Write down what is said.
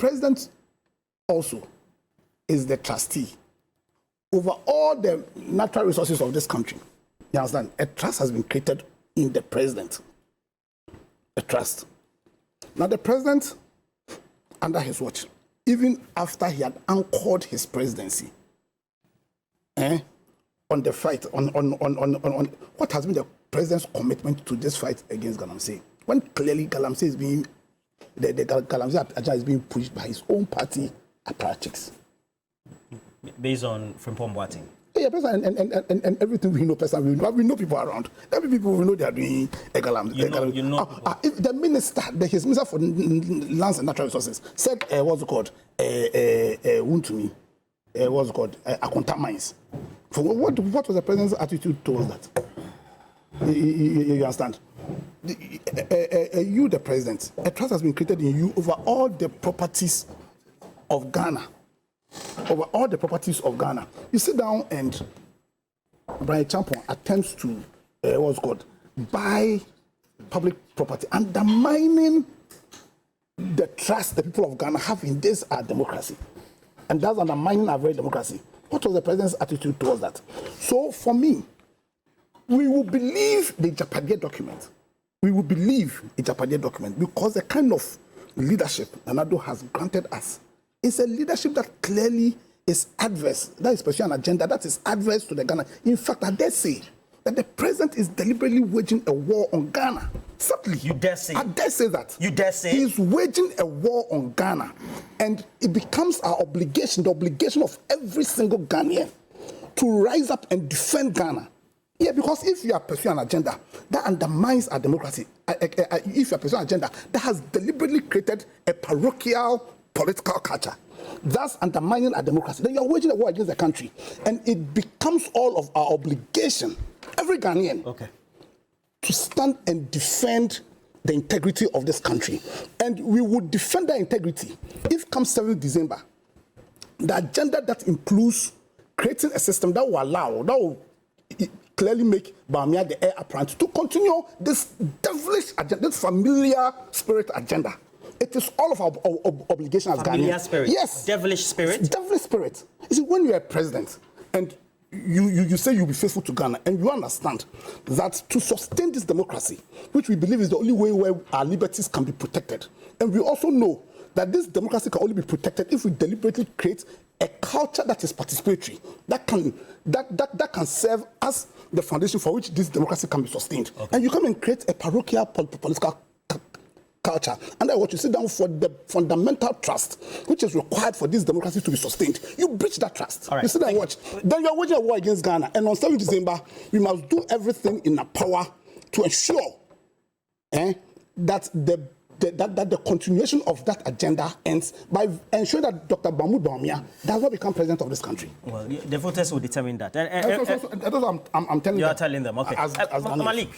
president also is the trustee over all the natural resources of this country. You understand? A trust has been created in the president. A trust. Now the president, under his watch, even after he had anchored his presidency, on the fight, on what has been the president's commitment to this fight against Galamsey, when clearly Galamsey is being, the Galamsey agenda is being pushed by his own party apparatchiks. Based on Frimpong Boateng? Yeah, and everything we know personally, we know people around. Every people we know they are doing a Galamsey. If the minister, his minister for lands and natural resources said, what's it called, Wuntumi, what's it called, Akonta mines. What was the president's attitude towards that? You understand? You, the president, a trust has been created in you over all the properties of Ghana. Over all the properties of Ghana. You sit down and Brian Champon attempts to, what's called, buy public property, undermining the trust the people of Ghana have in this our democracy. And that's undermining our very democracy. What was the president's attitude towards that? So for me, we will believe the Agyapadie document. We will believe the Agyapadie document because the kind of leadership Nana-Addo has granted us is a leadership that clearly is adverse. That is pursuing an agenda that is adverse to the Ghana. In fact, I dare say that the president is deliberately waging a war on Ghana. Certainly. You dare say? I dare say that. You dare say? He's waging a war on Ghana. And it becomes our obligation, the obligation of every single Ghanaian to rise up and defend Ghana. Yeah, because if you are pursuing an agenda that undermines our democracy, if you are pursuing an agenda that has deliberately created a parochial political culture, thus undermining our democracy, then you are waging a war against the country. And it becomes all of our obligation, every Ghanaian, to stand and defend the integrity of this country. And we would defend that integrity if come 7th December, the agenda that includes creating a system that will allow, that will clearly make Bawumia the heir apparent to continue this devilish agenda, this familiar spirit agenda. It is all of our obligation as Ghanaians. Familiar spirit? Yes. Devilish spirit? Devilish spirit. You see, when you are president and you say you'll be faithful to Ghana, and you understand that to sustain this democracy, which we believe is the only way where our liberties can be protected, and we also know that this democracy can only be protected if we deliberately create a culture that is participatory, that can serve as the foundation for which this democracy can be sustained. And you come and create a parochial political culture, and then what you sit down for the fundamental trust which is required for this democracy to be sustained, you breach that trust. You sit down and watch. Then you are waging a war against Ghana, and on 7th December, we must do everything in our power to ensure that the continuation of that agenda ends by ensuring that Dr. Bawumia does not become president of this country. Well, the voters will determine that. I'm telling you are telling them, okay. As Malik,